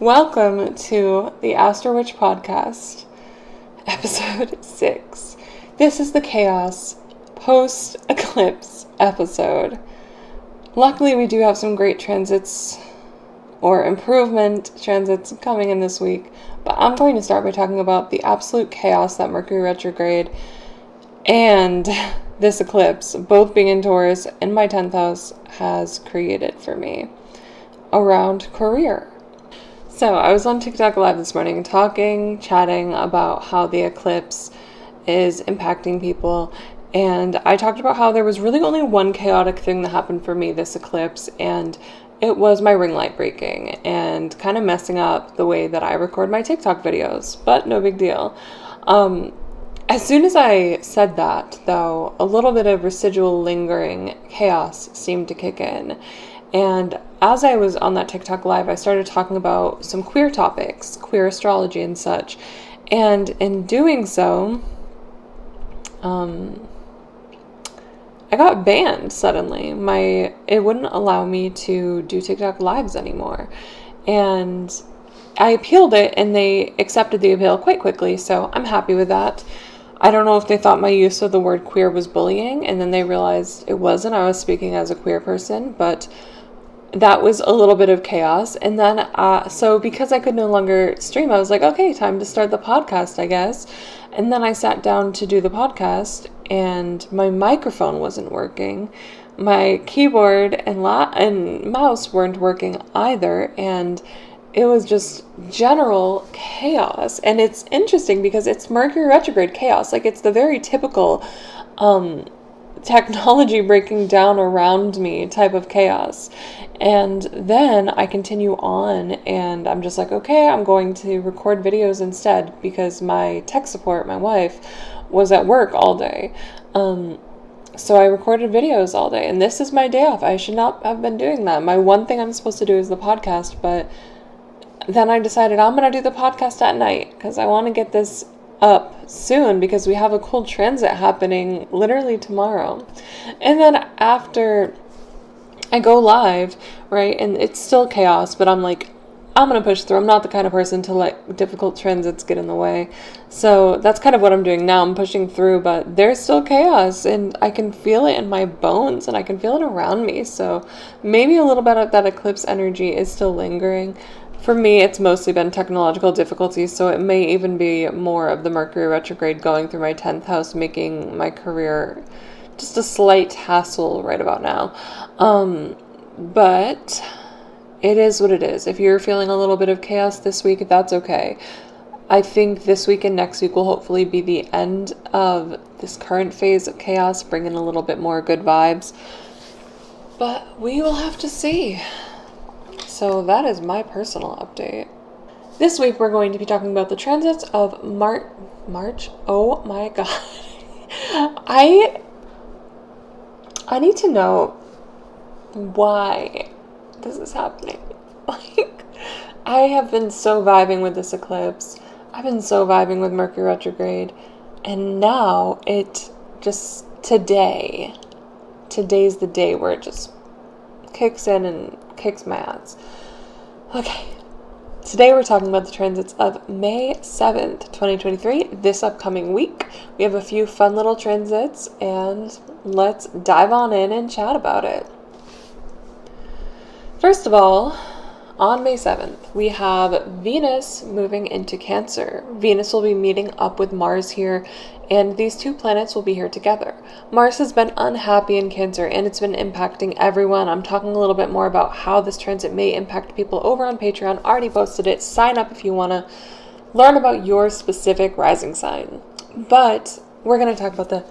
Welcome to the Astro podcast, episode 6. This is the chaos post-eclipse episode. Luckily, we do have some great transits or improvement transits coming in this week, but I'm going to start by talking about the absolute chaos that Mercury retrograde and this eclipse, both being in Taurus in my 10th house, has created for me around career. So I was on TikTok live this morning chatting about how the eclipse is impacting people. And I talked about how there was really only one chaotic thing that happened for me this eclipse. And it was my ring light breaking and kind of messing up the way that I record my TikTok videos. But no big deal. As soon as I said that, though, a little bit of residual lingering chaos seemed to kick in. And as I was on that TikTok live, I started talking about some queer topics, queer astrology and such. And in doing so, I got banned suddenly. It wouldn't allow me to do TikTok lives anymore. And I appealed it and they accepted the appeal quite quickly, so I'm happy with that. I don't know if they thought my use of the word queer was bullying, and then they realized it wasn't. I was speaking as a queer person, but that was a little bit of chaos. And then, so because I could no longer stream, I was like, okay, time to start the podcast, I guess. And then I sat down to do the podcast, and my microphone wasn't working. My keyboard and mouse weren't working either, and it was just general chaos. And it's interesting because it's Mercury retrograde chaos. Like, it's the very typical technology breaking down around me type of chaos. And then I continue on and I'm just like, okay, I'm going to record videos instead because my tech support, my wife, was at work all day. So I recorded videos all day, and this is my day off. I should not have been doing that. My one thing I'm supposed to do is the podcast, but then I decided I'm going to do the podcast at night because I want to get this up soon because we have a cool transit happening literally tomorrow. And then after I go live, right, and it's still chaos, but I'm like, I'm going to push through. I'm not the kind of person to let difficult transits get in the way. So that's kind of what I'm doing now. I'm pushing through, but there's still chaos and I can feel it in my bones and I can feel it around me. So maybe a little bit of that eclipse energy is still lingering. For me, it's mostly been technological difficulties, so it may even be more of the Mercury retrograde going through my 10th house, making my career just a slight hassle right about now. But it is what it is. If you're feeling a little bit of chaos this week, that's okay. I think this week and next week will hopefully be the end of this current phase of chaos, bringing a little bit more good vibes. But we will have to see. So that is my personal update. This week we're going to be talking about the transits of March. Oh my god. I need to know why this is happening. Like, I have been so vibing with this eclipse. I've been so vibing with Mercury retrograde. And now it just today's the day where it just kicks in and kicks my ass. Okay, today we're talking about the transits of May 7th, 2023, this upcoming week. We have a few fun little transits, and let's dive on in and chat about it. First of all, on May 7th, we have Venus moving into Cancer. Venus will be meeting up with Mars here, and these two planets will be here together. Mars has been unhappy in Cancer, and it's been impacting everyone. I'm talking a little bit more about how this transit may impact people over on Patreon. Already posted it. Sign up if you want to learn about your specific rising sign. But we're going to talk about the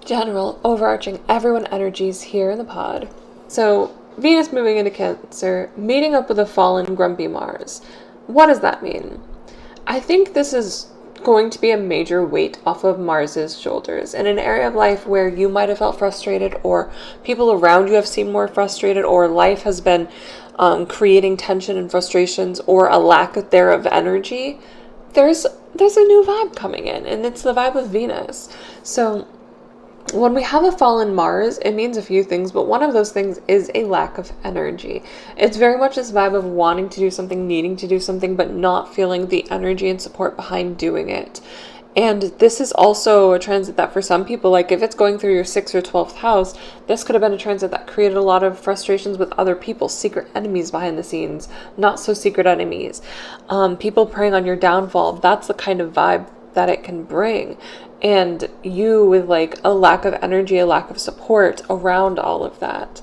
general, overarching everyone energies here in the pod. So Venus moving into Cancer, meeting up with a fallen, grumpy Mars. What does that mean? I think this is going to be a major weight off of Mars's shoulders in an area of life where you might have felt frustrated, or people around you have seemed more frustrated, or life has been creating tension and frustrations, or a lack thereof energy. There's a new vibe coming in, and it's the vibe of Venus. So when we have a fallen Mars, it means a few things, but one of those things is a lack of energy. It's very much this vibe of wanting to do something, needing to do something, but not feeling the energy and support behind doing it. And this is also a transit that for some people, like if it's going through your 6th or 12th house, this could have been a transit that created a lot of frustrations with other people, secret enemies behind the scenes, not so secret enemies, people preying on your downfall. That's the kind of vibe that it can bring. And you with like a lack of energy, a lack of support around all of that.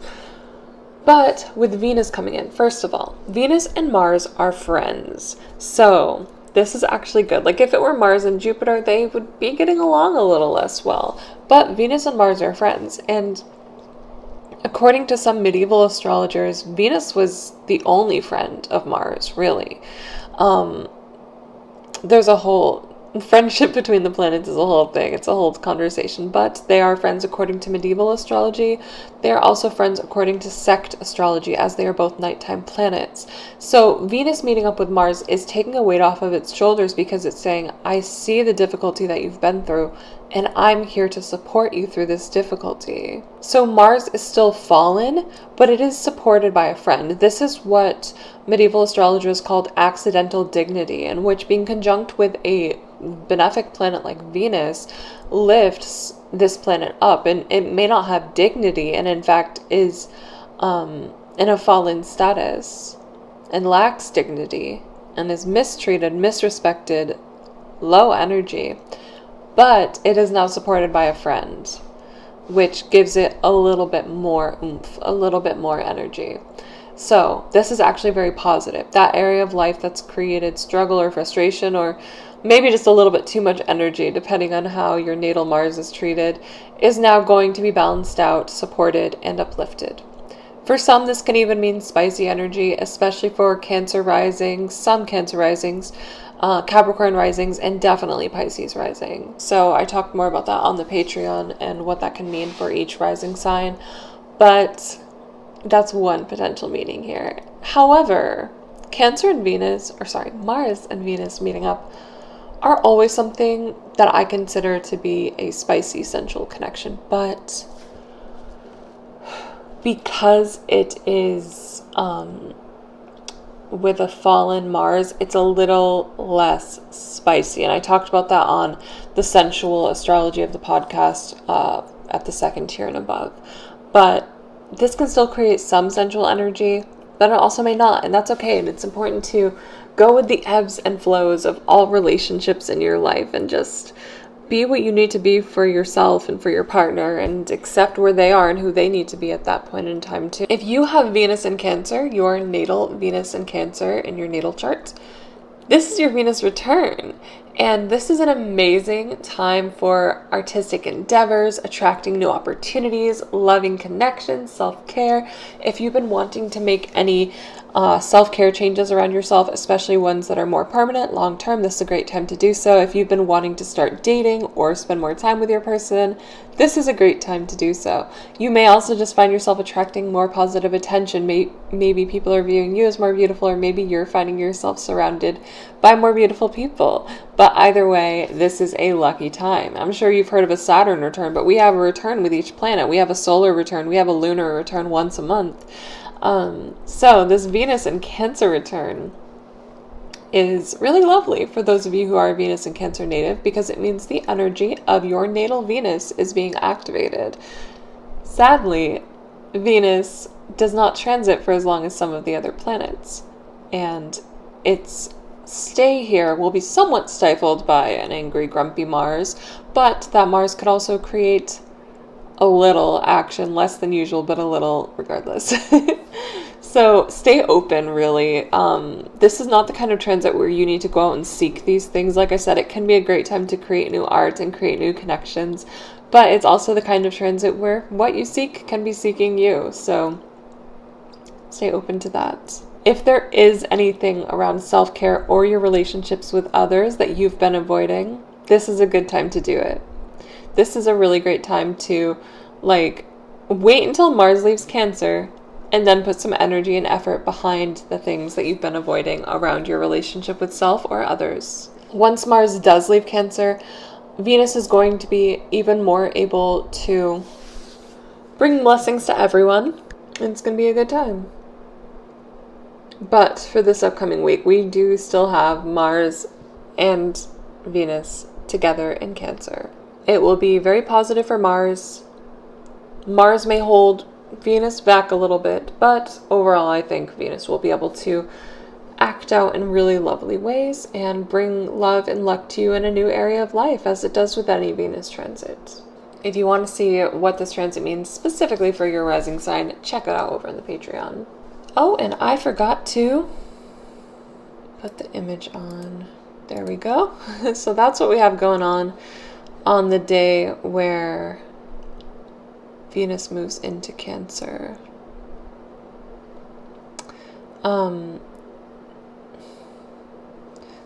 But with Venus coming in, first of all, Venus and Mars are friends. So this is actually good. Like if it were Mars and Jupiter, they would be getting along a little less well. But Venus and Mars are friends. And according to some medieval astrologers, Venus was the only friend of Mars, really. There's a whole friendship between the planets is a whole thing. It's a whole conversation, but they are friends according to medieval astrology. They are also friends according to sect astrology, as they are both nighttime planets. So Venus meeting up with Mars is taking a weight off of its shoulders because it's saying, I see the difficulty that you've been through, and I'm here to support you through this difficulty. So Mars is still fallen, but it is supported by a friend. This is what medieval astrologers called accidental dignity, in which being conjunct with a benefic planet like Venus lifts this planet up, and it may not have dignity, and in fact is in a fallen status and lacks dignity and is mistreated, misrespected, low energy. But it is now supported by a friend, which gives it a little bit more oomph, a little bit more energy. So this is actually very positive. That area of life that's created struggle or frustration, or maybe just a little bit too much energy, depending on how your natal Mars is treated, is now going to be balanced out, supported, and uplifted. For some, this can even mean spicy energy, especially for Cancer rising, some Cancer risings, Capricorn risings, and definitely Pisces rising. So I talked more about that on the Patreon and what that can mean for each rising sign, but that's one potential meaning here. However, Mars and Venus meeting up are always something that I consider to be a spicy sensual connection, but because it is with a fallen Mars, it's a little less spicy. And I talked about that on the sensual astrology of the podcast at the 2nd tier and above. But this can still create some sensual energy, but it also may not. And that's okay. And it's important to go with the ebbs and flows of all relationships in your life and just be what you need to be for yourself and for your partner, and accept where they are and who they need to be at that point in time too. If you have Venus in Cancer, your natal Venus in Cancer in your natal chart, this is your Venus return. And this is an amazing time for artistic endeavors, attracting new opportunities, loving connections, self-care. If you've been wanting to make any self-care changes around yourself, especially ones that are more permanent, long-term, this is a great time to do so. If you've been wanting to start dating or spend more time with your person, this is a great time to do so. You may also just find yourself attracting more positive attention. Maybe people are viewing you as more beautiful, or maybe you're finding yourself surrounded by more beautiful people. But either way, this is a lucky time. I'm sure you've heard of a Saturn return, but we have a return with each planet. We have a solar return. We have a lunar return once a month. So this Venus and Cancer return is really lovely for those of you who are Venus and Cancer native, because it means the energy of your natal Venus is being activated. Sadly, Venus does not transit for as long as some of the other planets, and its stay here will be somewhat stifled by an angry, grumpy Mars, but that Mars could also create a little action, less than usual, but a little regardless. So stay open, really. This is not the kind of transit where you need to go out and seek these things. Like I said, it can be a great time to create new art and create new connections, but it's also the kind of transit where what you seek can be seeking you. So stay open to that. If there is anything around self-care or your relationships with others that you've been avoiding, this is a good time to do it. This is a really great time to wait until Mars leaves Cancer and then put some energy and effort behind the things that you've been avoiding around your relationship with self or others. Once Mars does leave Cancer, Venus is going to be even more able to bring blessings to everyone. And it's going to be a good time. But for this upcoming week, we do still have Mars and Venus together in Cancer. It will be very positive for Mars. Mars may hold Venus back a little bit, but overall I think Venus will be able to act out in really lovely ways and bring love and luck to you in a new area of life, as it does with any Venus transit. If you want to see what this transit means specifically for your rising sign, check it out over on the Patreon. Oh, and I forgot to put the image on. There we go. So that's what we have going on the day where Venus moves into Cancer.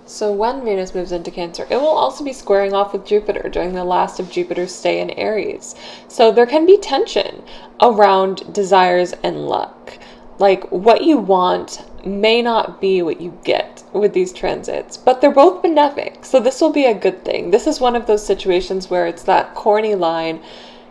So when Venus moves into Cancer, it will also be squaring off with Jupiter during the last of Jupiter's stay in Aries. So there can be tension around desires and luck. Like, what you want may not be what you get with these transits, but they're both benefic. So this will be a good thing. This is one of those situations where it's that corny line.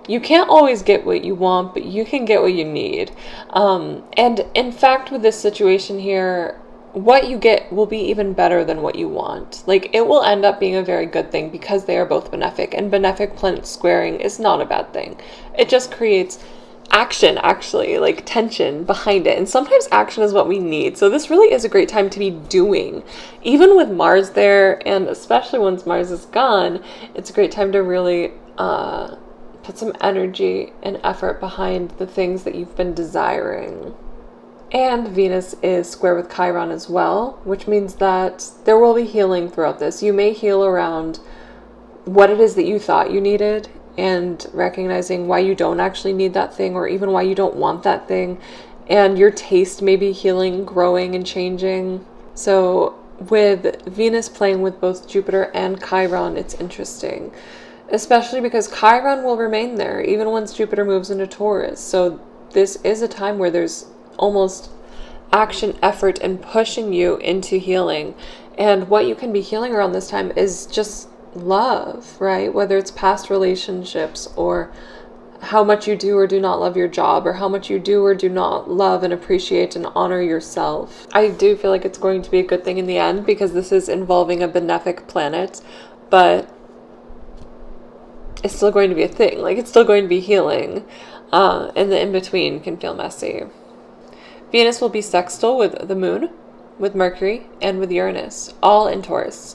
You can't always get what you want, but you can get what you need. And in fact, with this situation here, what you get will be even better than what you want. Like, it will end up being a very good thing because they are both benefic, and benefic planet squaring is not a bad thing. It just creates action, actually, like tension behind it. And sometimes action is what we need. So this really is a great time to be doing. Even with Mars there, and especially once Mars is gone, it's a great time to really put some energy and effort behind the things that you've been desiring. And Venus is square with Chiron as well, which means that there will be healing throughout this. You may heal around what it is that you thought you needed, and recognizing why you don't actually need that thing, or even why you don't want that thing. And your taste may be healing, growing, and changing. So with Venus playing with both Jupiter and Chiron, it's interesting. Especially because Chiron will remain there even once Jupiter moves into Taurus. So this is a time where there's almost action, effort, and pushing you into healing. And what you can be healing around this time is just love, right? Whether it's past relationships, or how much you do or do not love your job, or how much you do or do not love and appreciate and honor yourself. I do feel like it's going to be a good thing in the end, because this is involving a benefic planet, but it's still going to be a thing. Like, it's still going to be healing, and the in-between can feel messy. Venus will be sextile with the moon, with Mercury, and with Uranus, all in Taurus.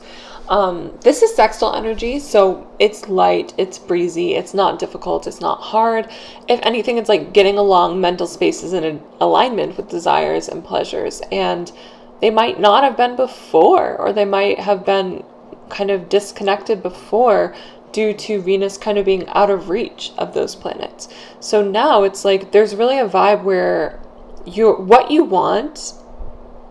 This is sextile energy, so it's light, it's breezy, it's not difficult, it's not hard. If anything, it's like getting along mental spaces in alignment with desires and pleasures, and they might not have been before, or they might have been kind of disconnected before due to Venus kind of being out of reach of those planets. So now it's like there's really a vibe where what you want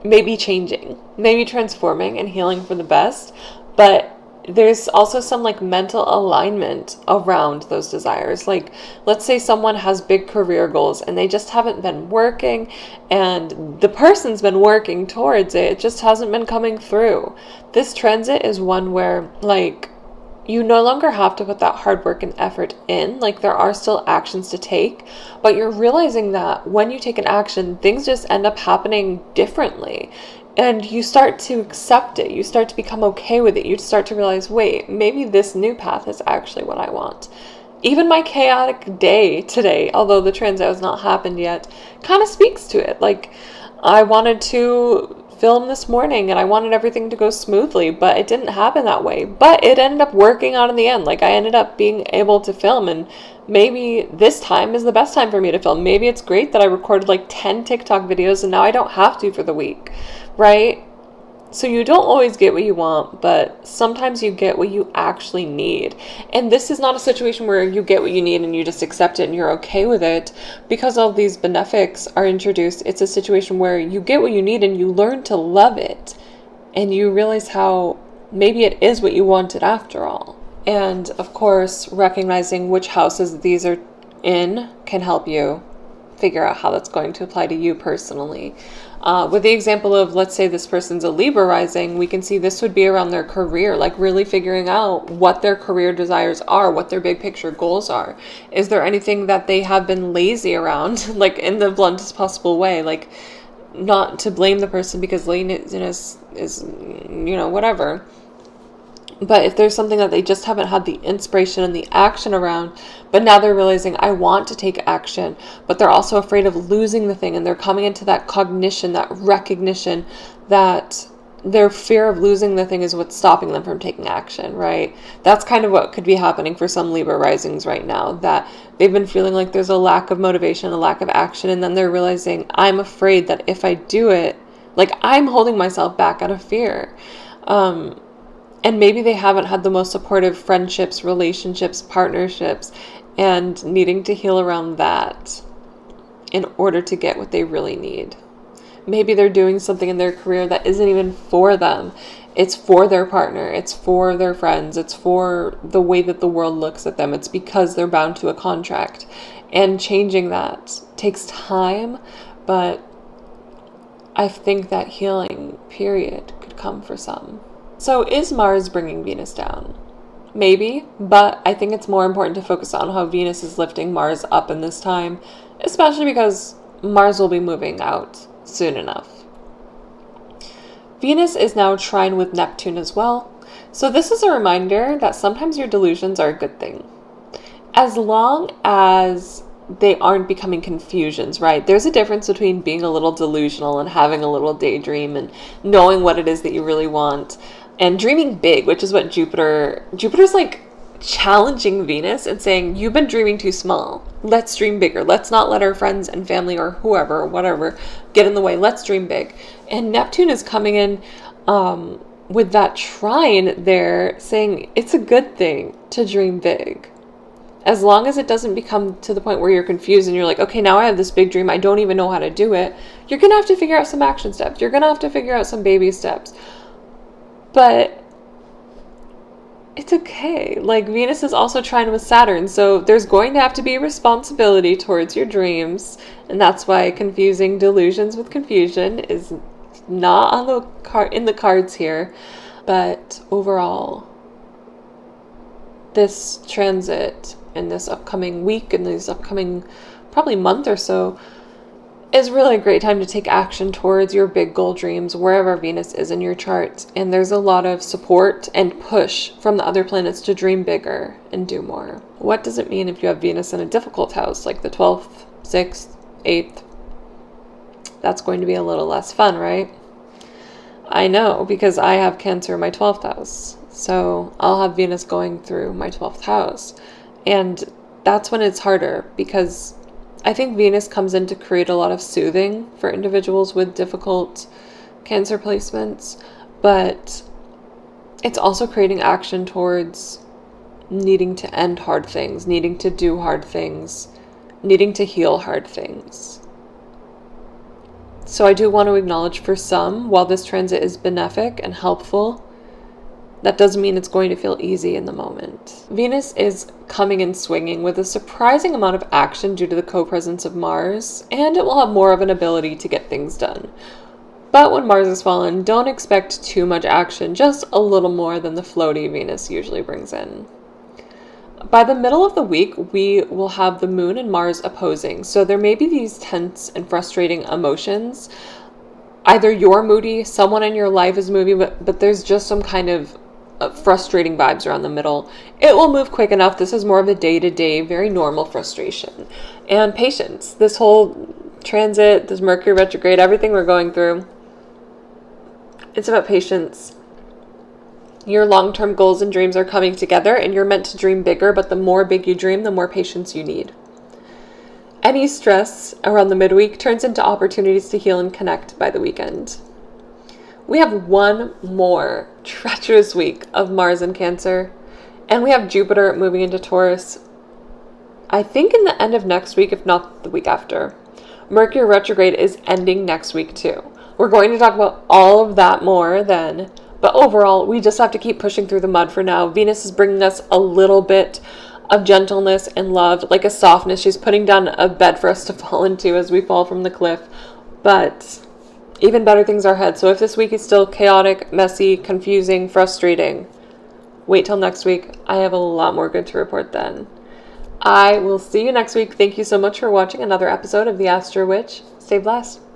may be changing, maybe transforming and healing for the best, but there's also some like mental alignment around those desires. Like, let's say someone has big career goals and they just haven't been working, and the person's been working towards it, it just hasn't been coming through. This transit is one where, like, you no longer have to put that hard work and effort in. Like, there are still actions to take, but you're realizing that when you take an action, things just end up happening differently. And you start to accept it. You start to become okay with it. You start to realize, wait, maybe this new path is actually what I want. Even my chaotic day today, although the transit has not happened yet, kind of speaks to it. Like, I wanted to film this morning and I wanted everything to go smoothly, but it didn't happen that way. But it ended up working out in the end. Like, I ended up being able to film, and maybe this time is the best time for me to film. Maybe it's great that I recorded like 10 TikTok videos and now I don't have to for the week, right? So you don't always get what you want, but sometimes you get what you actually need. And this is not a situation where you get what you need and you just accept it and you're okay with it. Because all these benefics are introduced, it's a situation where you get what you need and you learn to love it. And you realize how maybe it is what you wanted after all. And of course, recognizing which houses these are in can help you figure out how that's going to apply to you personally. With the example of, let's say this person's a Libra rising, we can see this would be around their career, like really figuring out what their career desires are, what their big picture goals are. Is there anything that they have been lazy around, like in the bluntest possible way, like not to blame the person because laziness is, whatever. But if there's something that they just haven't had the inspiration and the action around, but now they're realizing I want to take action, but they're also afraid of losing the thing, and they're coming into that cognition, that recognition that their fear of losing the thing is what's stopping them from taking action, right? That's kind of what could be happening for some Libra risings right now, that they've been feeling like there's a lack of motivation, a lack of action, and then they're realizing I'm afraid that if I do it, like I'm holding myself back out of fear. And maybe they haven't had the most supportive friendships, relationships, partnerships, and needing to heal around that in order to get what they really need. Maybe they're doing something in their career that isn't even for them. It's for their partner. It's for their friends. It's for the way that the world looks at them. It's because they're bound to a contract. And changing that takes time, but I think that healing period could come for some. So is Mars bringing Venus down? Maybe, but I think it's more important to focus on how Venus is lifting Mars up in this time, especially because Mars will be moving out soon enough. Venus is now trine with Neptune as well, so this is a reminder that sometimes your delusions are a good thing. As long as they aren't becoming confusions, right? There's a difference between being a little delusional and having a little daydream and knowing what it is that you really want, and dreaming big, which is what Jupiter's like challenging Venus and saying, you've been dreaming too small. Let's dream bigger. Let's not let our friends and family or whoever or whatever get in the way. Let's dream big. And Neptune is coming in with that trine there saying it's a good thing to dream big. As long as it doesn't become to the point where you're confused and you're like, okay, now I have this big dream. I don't even know how to do it. You're going to have to figure out some action steps. You're going to have to figure out some baby steps. But it's okay. Like Venus is also trine with Saturn, so there's going to have to be responsibility towards your dreams, and that's why confusing delusions with confusion is not on in the cards here. But overall, this transit in this upcoming week and this upcoming probably month or so is really a great time to take action towards your big goal dreams wherever Venus is in your chart. And there's a lot of support and push from the other planets to dream bigger and do more. What does it mean if you have Venus in a difficult house like the 12th, 6th, 8th? That's going to be a little less fun, right? I know, because I have Cancer in my 12th house. So I'll have Venus going through my 12th house. And that's when it's harder, because I think Venus comes in to create a lot of soothing for individuals with difficult Cancer placements, but it's also creating action towards needing to end hard things, needing to do hard things, needing to heal hard things. So I do want to acknowledge for some, while this transit is benefic and helpful, that doesn't mean it's going to feel easy in the moment. Venus is coming in swinging with a surprising amount of action due to the co-presence of Mars, and it will have more of an ability to get things done. But when Mars is fallen, don't expect too much action, just a little more than the floaty Venus usually brings in. By the middle of the week, we will have the Moon and Mars opposing, so there may be these tense and frustrating emotions. Either you're moody, someone in your life is moody, but there's just some kind of frustrating vibes around the middle. It will move quick enough. This is more of a day-to-day, very normal frustration. And patience. This whole transit, this Mercury retrograde, everything we're going through, it's about patience. Your long-term goals and dreams are coming together, and you're meant to dream bigger, but the more big you dream, the more patience you need. Any stress around the midweek turns into opportunities to heal and connect by the weekend. We have one more treacherous week of Mars in Cancer, and we have Jupiter moving into Taurus, I think in the end of next week, if not the week after. Mercury retrograde is ending next week too. We're going to talk about all of that more then, but overall, we just have to keep pushing through the mud for now. Venus is bringing us a little bit of gentleness and love, like a softness. She's putting down a bed for us to fall into as we fall from the cliff, but even better things are ahead. So if this week is still chaotic, messy, confusing, frustrating, wait till next week. I have a lot more good to report then. I will see you next week. Thank you so much for watching another episode of The Astro Witch. Stay blessed.